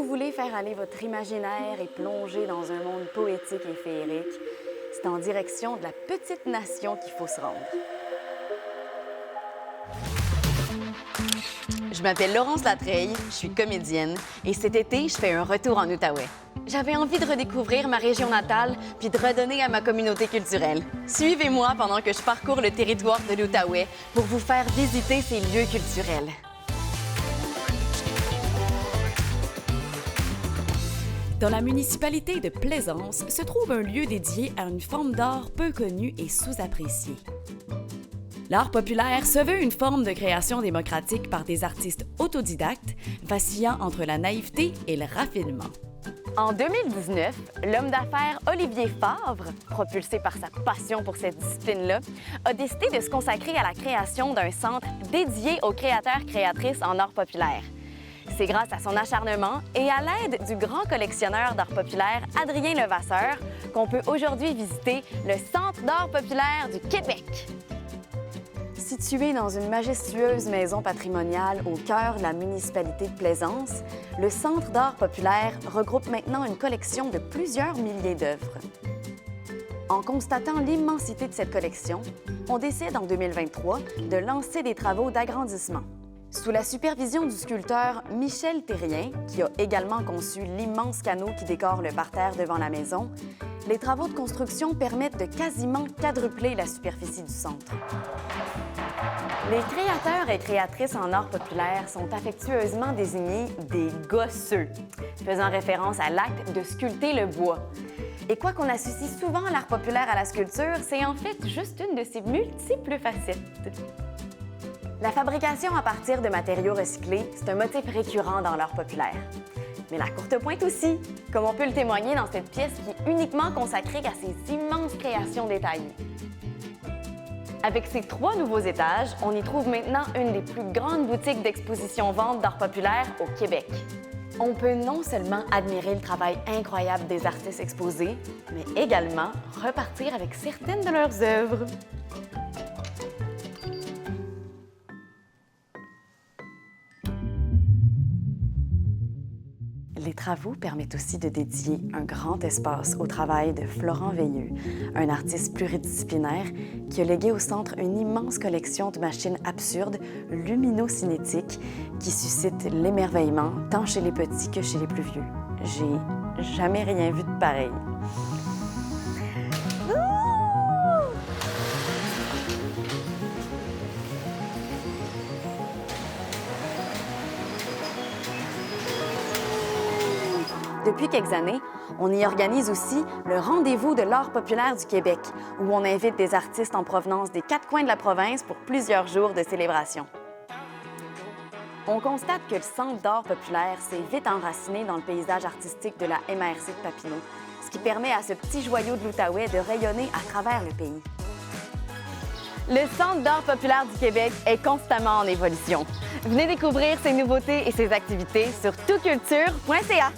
vous voulez faire aller votre imaginaire et plonger dans un monde poétique et féerique, c'est en direction de la petite nation qu'il faut se rendre. Je m'appelle Laurence Latreille, je suis comédienne et cet été, je fais un retour en Outaouais. J'avais envie de redécouvrir ma région natale puis de redonner à ma communauté culturelle. Suivez-moi pendant que je parcours le territoire de l'Outaouais pour vous faire visiter ces lieux culturels. Dans la municipalité de Plaisance se trouve un lieu dédié à une forme d'art peu connue et sous-appréciée. L'art populaire se veut une forme de création démocratique par des artistes autodidactes, vacillant entre la naïveté et le raffinement. En 2019, l'homme d'affaires Olivier Favre, propulsé par sa passion pour cette discipline-là, a décidé de se consacrer à la création d'un centre dédié aux créateurs-créatrices en art populaire. C'est grâce à son acharnement et à l'aide du grand collectionneur d'art populaire Adrien Levasseur qu'on peut aujourd'hui visiter le Centre d'art populaire du Québec. Situé dans une majestueuse maison patrimoniale au cœur de la municipalité de Plaisance, le Centre d'art populaire regroupe maintenant une collection de plusieurs milliers d'œuvres. En constatant l'immensité de cette collection, on décide en 2023 de lancer des travaux d'agrandissement. Sous la supervision du sculpteur Michel Thérien, qui a également conçu l'immense canot qui décore le parterre devant la maison, les travaux de construction permettent de quasiment quadrupler la superficie du centre. Les créateurs et créatrices en art populaire sont affectueusement désignés des gosseux, faisant référence à l'acte de sculpter le bois. Et quoi qu'on associe souvent l'art populaire à la sculpture, c'est en fait juste une de ses multiples facettes. La fabrication à partir de matériaux recyclés, c'est un motif récurrent dans l'art populaire. Mais la courte pointe aussi, comme on peut le témoigner dans cette pièce qui est uniquement consacrée à ces immenses créations détaillées. Avec ses 3 nouveaux étages, on y trouve maintenant une des plus grandes boutiques d'exposition-vente d'art populaire au Québec. On peut non seulement admirer le travail incroyable des artistes exposés, mais également repartir avec certaines de leurs œuvres. Les travaux permettent aussi de dédier un grand espace au travail de Florent Veilleux, un artiste pluridisciplinaire qui a légué au centre une immense collection de machines absurdes, lumino-cinétiques, qui suscitent l'émerveillement tant chez les petits que chez les plus vieux. J'ai jamais rien vu de pareil. Depuis quelques années, on y organise aussi le Rendez-vous de l'art populaire du Québec, où on invite des artistes en provenance des 4 coins de la province pour plusieurs jours de célébration. On constate que le Centre d'art populaire s'est vite enraciné dans le paysage artistique de la MRC de Papineau, ce qui permet à ce petit joyau de l'Outaouais de rayonner à travers le pays. Le Centre d'art populaire du Québec est constamment en évolution. Venez découvrir ses nouveautés et ses activités sur toutculture.ca.